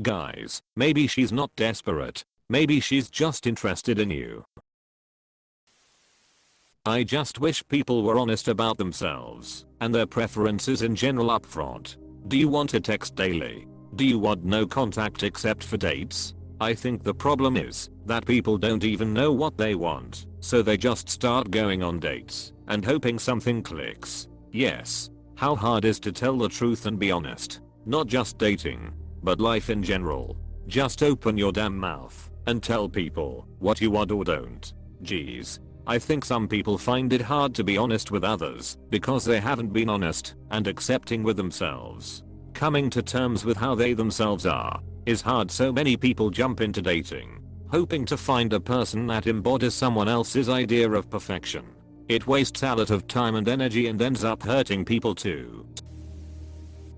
Guys, maybe she's not desperate. Maybe she's just interested in you. I just wish people were honest about themselves and their preferences in general upfront. Do you want to text daily? Do you want no contact except for dates? I think the problem is that people don't even know what they want, so they just start going on dates and hoping something clicks. Yes. How hard is to tell the truth and be honest? Not just dating, but life in general. Just open your damn mouth and tell people what you want or don't. Jeez. I think some people find it hard to be honest with others because they haven't been honest and accepting with themselves. Coming to terms with how they themselves are is hard, so many people jump into dating, hoping to find a person that embodies someone else's idea of perfection. It wastes a lot of time and energy and ends up hurting people too.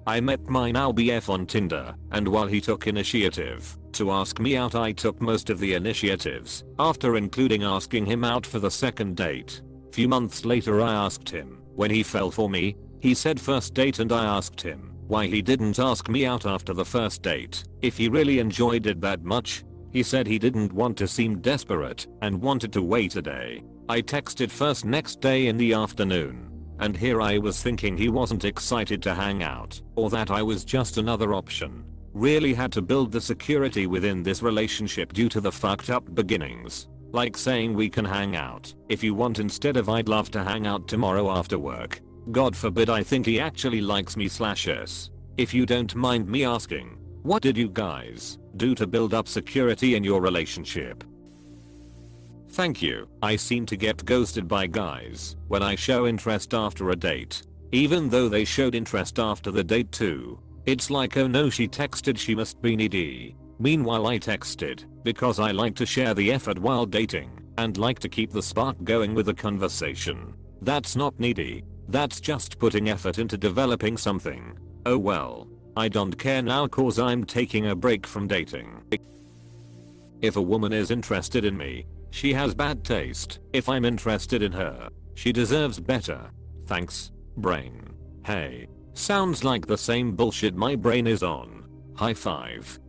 I met my now BF on Tinder, and while he took initiative to ask me out, I took most of the initiatives, after including asking him out for the second date. Few months later I asked him when he fell for me. He said first date, and I asked him why he didn't ask me out after the first date, if he really enjoyed it that much. He said he didn't want to seem desperate and wanted to wait a day. I texted first next day in the afternoon. And here I was thinking he wasn't excited to hang out, or that I was just another option. Really had to build the security within this relationship due to the fucked up beginnings. Like saying we can hang out if you want instead of I'd love to hang out tomorrow after work. God forbid I think he actually likes me /us. If you don't mind me asking, what did you guys do to build up security in your relationship? Thank you. I seem to get ghosted by guys when I show interest after a date. Even though they showed interest after the date too. It's like, oh no, she texted, she must be needy. Meanwhile I texted because I like to share the effort while dating and like to keep the spark going with the conversation. That's not needy. That's just putting effort into developing something. Oh well. I don't care now cause I'm taking a break from dating. If a woman is interested in me, she has bad taste. If I'm interested in her, she deserves better. Thanks, brain. Hey, sounds like the same bullshit my brain is on. High five.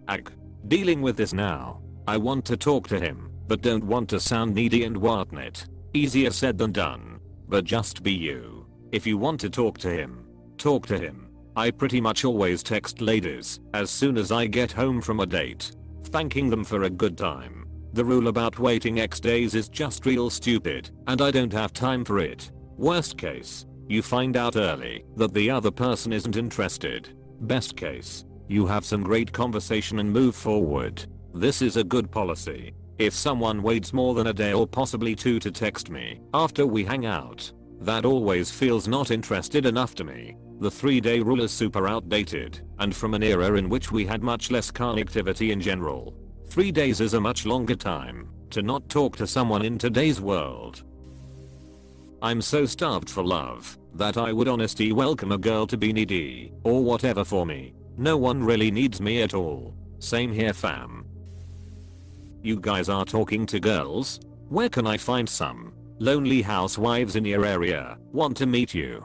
Ag. Dealing with this now. I want to talk to him, but don't want to sound needy and whatnot. Easier said than done. But just be you. If you want to talk to him, talk to him. I pretty much always text ladies as soon as I get home from a date, thanking them for a good time. The rule about waiting X days is just real stupid, and I don't have time for it. Worst case, you find out early that the other person isn't interested. Best case, you have some great conversation and move forward. This is a good policy. If someone waits more than a day or possibly two to text me after we hang out, that always feels not interested enough to me. The 3-day rule is super outdated and from an era in which we had much less connectivity in general. 3 days is a much longer time to not talk to someone in today's world. I'm so starved for love that I would honestly welcome a girl to be needy or whatever for me. No one really needs me at all. Same here fam. You guys are talking to girls? Where can I find some lonely housewives in your area? Want to meet you.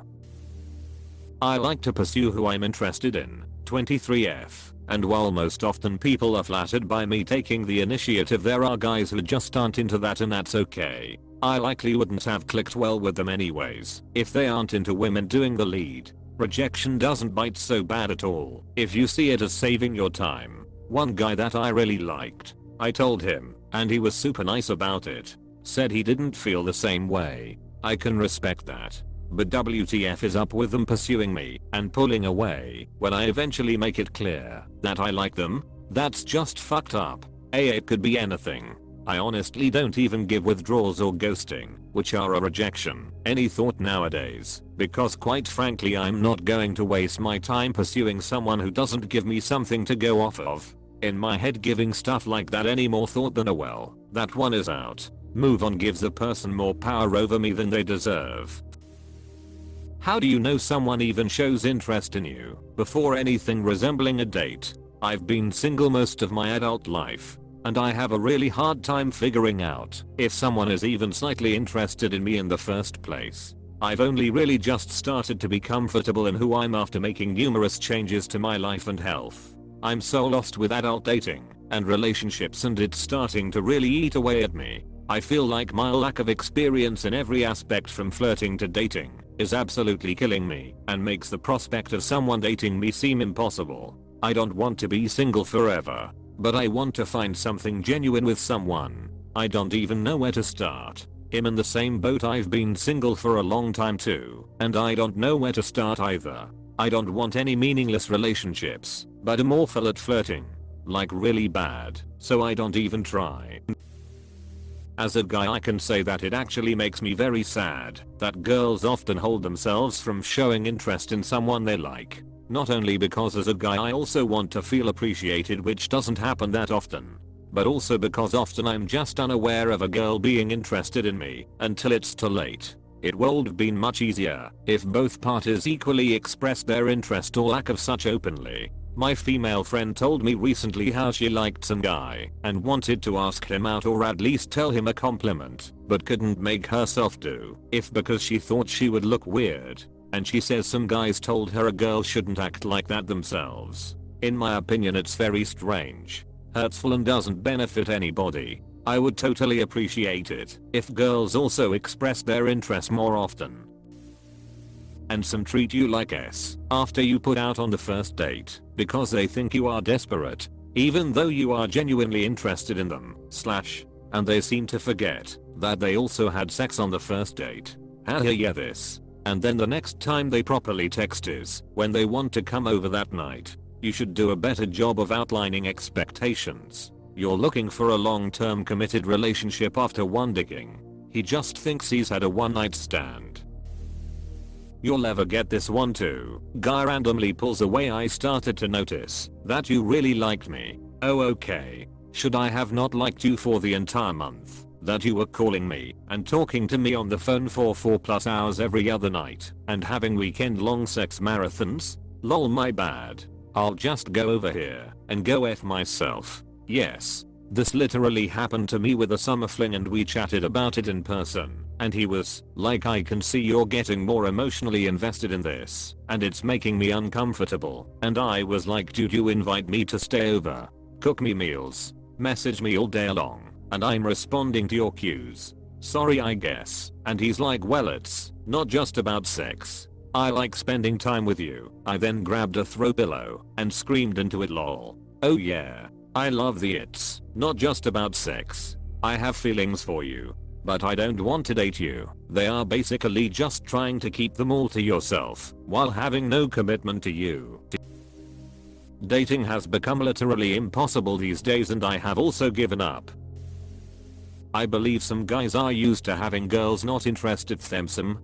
I like to pursue who I'm interested in. 23F. And while most often people are flattered by me taking the initiative, there are guys who just aren't into that, and that's okay. I likely wouldn't have clicked well with them anyways if they aren't into women doing the lead. Rejection doesn't bite so bad at all if you see it as saving your time. One guy that I really liked, I told him, and he was super nice about it. Said he didn't feel the same way. I can respect that. But WTF is up with them pursuing me and pulling away when I eventually make it clear that I like them? That's just fucked up. It could be anything. I honestly don't even give withdrawals or ghosting, which are a rejection, any thought nowadays, because quite frankly I'm not going to waste my time pursuing someone who doesn't give me something to go off of. In my head, giving stuff like that any more thought than a well, that one is out. Move on gives a person more power over me than they deserve. How do you know someone even shows interest in you before anything resembling a date? I've been single most of my adult life, and I have a really hard time figuring out if someone is even slightly interested in me in the first place. I've only really just started to be comfortable in who I'm after making numerous changes to my life and health. I'm so lost with adult dating and relationships, and it's starting to really eat away at me. I feel like my lack of experience in every aspect from flirting to dating is absolutely killing me and makes the prospect of someone dating me seem impossible. I don't want to be single forever, but I want to find something genuine with someone. I don't even know where to start. I'm in the same boat. I've been single for a long time too, and I don't know where to start either. I don't want any meaningless relationships, but I'm awful at flirting. Like really bad, so I don't even try. As a guy, I can say that it actually makes me very sad that girls often hold themselves from showing interest in someone they like. Not only because as a guy I also want to feel appreciated, which doesn't happen that often, but also because often I'm just unaware of a girl being interested in me until it's too late. It would have been much easier if both parties equally expressed their interest or lack of such openly. My female friend told me recently how she liked some guy and wanted to ask him out or at least tell him a compliment, but couldn't make herself do if because she thought she would look weird. And she says some guys told her a girl shouldn't act like that themselves. In my opinion, it's very strange, hurtful, and doesn't benefit anybody. I would totally appreciate it if girls also expressed their interest more often. And some treat you like S after you put out on the first date because they think you are desperate, even though you are genuinely interested in them, and they seem to forget that they also had sex on the first date. Yeah, this. And then the next time they properly text is when they want to come over that night. You should do a better job of outlining expectations. You're looking for a long-term committed relationship after one dicking. He just thinks he's had a one-night stand. You'll ever get this one too. Guy randomly pulls away. I started to notice that you really liked me. Oh okay. Should I have not liked you for the entire month that you were calling me and talking to me on the phone for 4+ hours every other night and having weekend long sex marathons? Lol, my bad. I'll just go over here and go F myself. Yes. This literally happened to me with a summer fling, and we chatted about it in person, and he was like, I can see you're getting more emotionally invested in this and it's making me uncomfortable. And I was like, dude, you invite me to stay over, cook me meals, message me all day long, and I'm responding to your cues. Sorry, I guess. And he's like, well, it's not just about sex. I like spending time with you. I then grabbed a throw pillow and screamed into it, lol. Oh yeah. I love the it's not just about sex. I have feelings for you, but I don't want to date you. They are basically just trying to keep them all to yourself while having no commitment to you. Dating has become literally impossible these days, and I have also given up. I believe some guys are used to having girls not interested in them.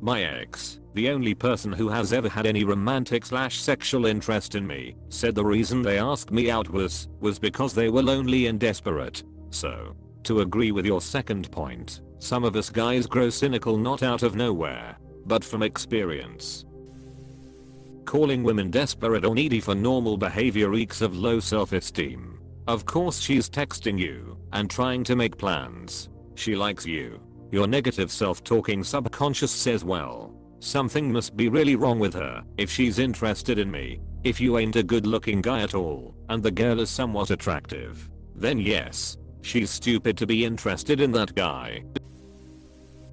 My ex, the only person who has ever had any romantic / sexual interest in me, said the reason they asked me out was because they were lonely and desperate. So, to agree with your second point, some of us guys grow cynical not out of nowhere, but from experience. Calling women desperate or needy for normal behavior reeks of low self-esteem. Of course she's texting you and trying to make plans. She likes you. Your negative self-talking subconscious says, well, something must be really wrong with her if she's interested in me. If you ain't a good-looking guy at all and the girl is somewhat attractive, then yes, she's stupid to be interested in that guy.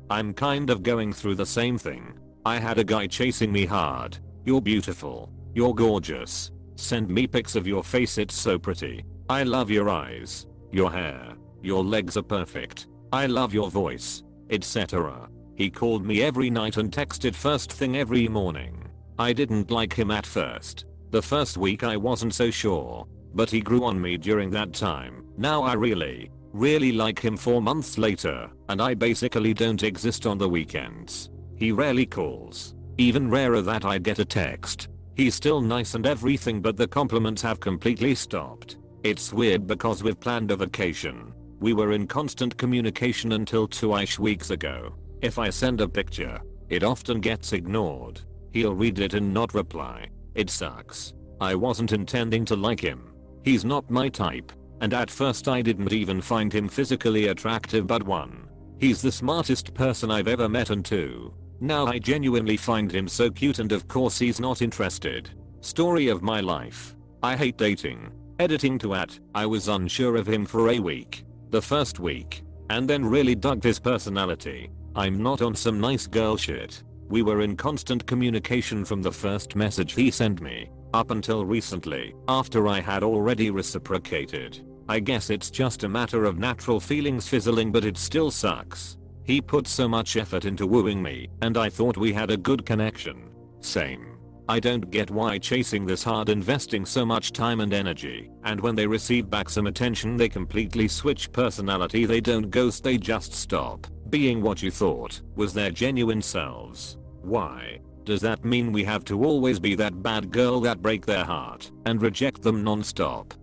I'm kind of going through the same thing. I had a guy chasing me hard. You're beautiful. You're gorgeous. Send me pics of your face, it's so pretty. I love your eyes. Your hair. Your legs are perfect. I love your voice, etc. He called me every night and texted first thing every morning. I didn't like him at first. The first week I wasn't so sure, but he grew on me during that time. Now I really like him 4 months later, and I basically don't exist on the weekends. He rarely calls. Even rarer that I get a text. He's still nice and everything, but the compliments have completely stopped. It's weird because we've planned a vacation. We were in constant communication until 2-ish weeks ago. If I send a picture, it often gets ignored. He'll read it and not reply. It sucks. I wasn't intending to like him. He's not my type, and at first I didn't even find him physically attractive, but 1, he's the smartest person I've ever met, and 2, now I genuinely find him so cute, and of course he's not interested. Story of my life. I hate dating. Editing to I was unsure of him for a week. The first week. And then really dug his personality. I'm not on some nice girl shit. We were in constant communication from the first message he sent me. Up until recently, after I had already reciprocated. I guess it's just a matter of natural feelings fizzling, but it still sucks. He put so much effort into wooing me, and I thought we had a good connection. Same. I don't get why chasing this hard, investing so much time and energy, and when they receive back some attention they completely switch personality. They don't ghost, they just stop being what you thought was their genuine selves. Why? Does that mean we have to always be that bad girl that break their heart and reject them non-stop?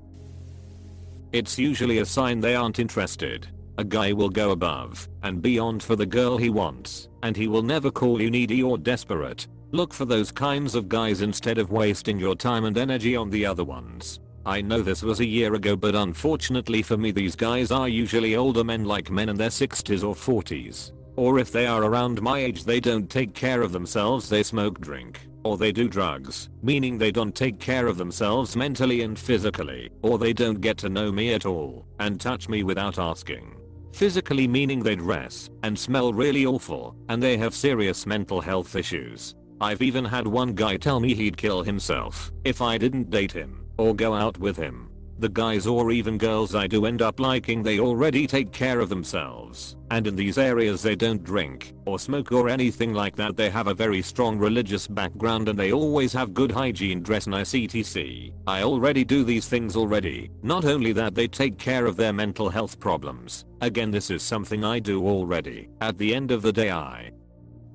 It's usually a sign they aren't interested. A guy will go above and beyond for the girl he wants, and he will never call you needy or desperate. Look for those kinds of guys instead of wasting your time and energy on the other ones. I know this was a year ago, but unfortunately for me these guys are usually older men, like men in their 60s or 40s. Or if they are around my age, they don't take care of themselves, they smoke, drink, or they do drugs, meaning they don't take care of themselves mentally and physically, or they don't get to know me at all and touch me without asking. Physically meaning they dress and smell really awful, and they have serious mental health issues. I've even had one guy tell me he'd kill himself if I didn't date him or go out with him. The guys or even girls I do end up liking, they already take care of themselves, and in these areas they don't drink or smoke or anything like that. They have a very strong religious background and they always have good hygiene, dress nice, etc. I already do these things already. Not only that, they take care of their mental health problems. Again, this is something I do already. At the end of the day, I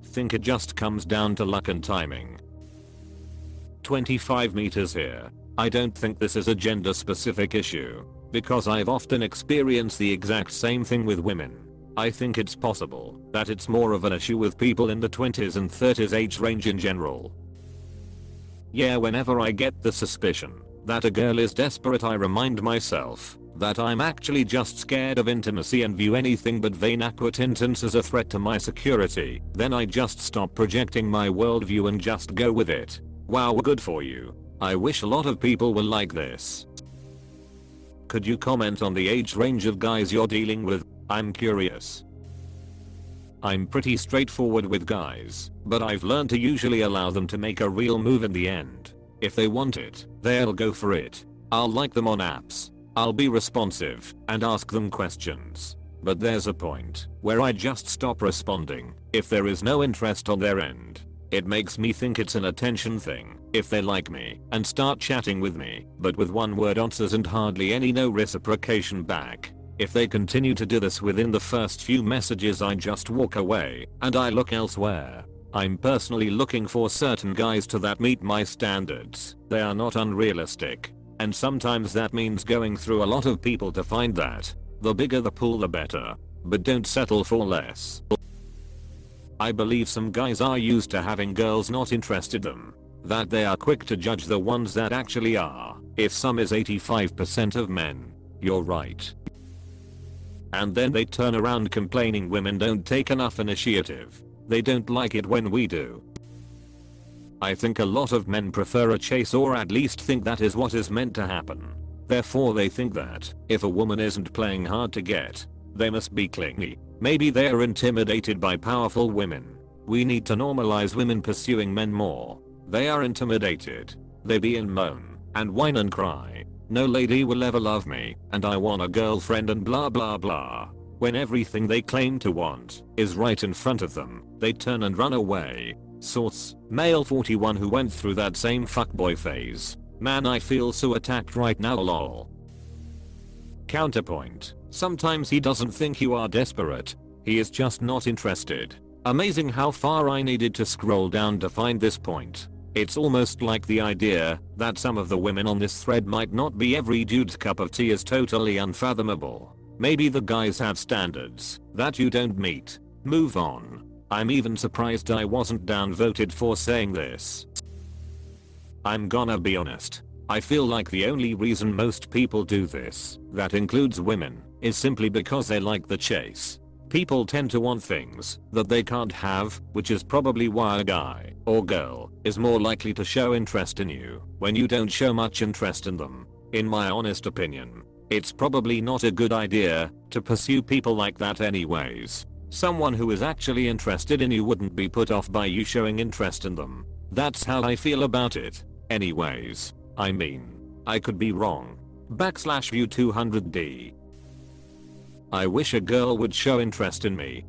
think it just comes down to luck and timing. 25 meters here. I don't think this is a gender specific issue, because I've often experienced the exact same thing with women. I think it's possible that it's more of an issue with people in the 20s and 30s age range in general. Yeah, whenever I get the suspicion that a girl is desperate, I remind myself that I'm actually just scared of intimacy and view anything but vain acquaintance as a threat to my security. Then I just stop projecting my worldview and just go with it. Wow, good for you. I wish a lot of people were like this. Could you comment on the age range of guys you're dealing with? I'm curious. I'm pretty straightforward with guys, but I've learned to usually allow them to make a real move in the end. If they want it, they'll go for it. I'll like them on apps. I'll be responsive and ask them questions. But there's a point where I just stop responding if there is no interest on their end. It makes me think it's an attention thing if they like me and start chatting with me, but with one word answers and hardly any no reciprocation back. If they continue to do this within the first few messages, I just walk away and I look elsewhere. I'm personally looking for certain guys that meet my standards. They are not unrealistic. And sometimes that means going through a lot of people to find that. The bigger the pool the better. But don't settle for less. I believe some guys are used to having girls not interested in them. That they are quick to judge the ones that actually are. If some is 85% of men, you're right. And then they turn around complaining women don't take enough initiative. They don't like it when we do. I think a lot of men prefer a chase, or at least think that is what is meant to happen. Therefore they think that if a woman isn't playing hard to get, they must be clingy. Maybe they are intimidated by powerful women. We need to normalize women pursuing men more. They are intimidated. They be and moan and whine and cry. No lady will ever love me, and I want a girlfriend and blah blah blah. When everything they claim to want is right in front of them, they turn and run away. Source: male 41 who went through that same fuckboy phase. Man, I feel so attacked right now, lol. Counterpoint: sometimes he doesn't think you are desperate. He is just not interested. Amazing how far I needed to scroll down to find this point. It's almost like the idea that some of the women on this thread might not be every dude's cup of tea is totally unfathomable. Maybe the guys have standards that you don't meet. Move on. I'm even surprised I wasn't downvoted for saying this. I'm gonna be honest. I feel like the only reason most people do this, that includes women, is simply because they like the chase. People tend to want things that they can't have, which is probably why a guy or girl is more likely to show interest in you when you don't show much interest in them. In my honest opinion, it's probably not a good idea to pursue people like that anyways. Someone who is actually interested in you wouldn't be put off by you showing interest in them. That's how I feel about it. Anyways, I mean, I could be wrong. /view 200D. I wish a girl would show interest in me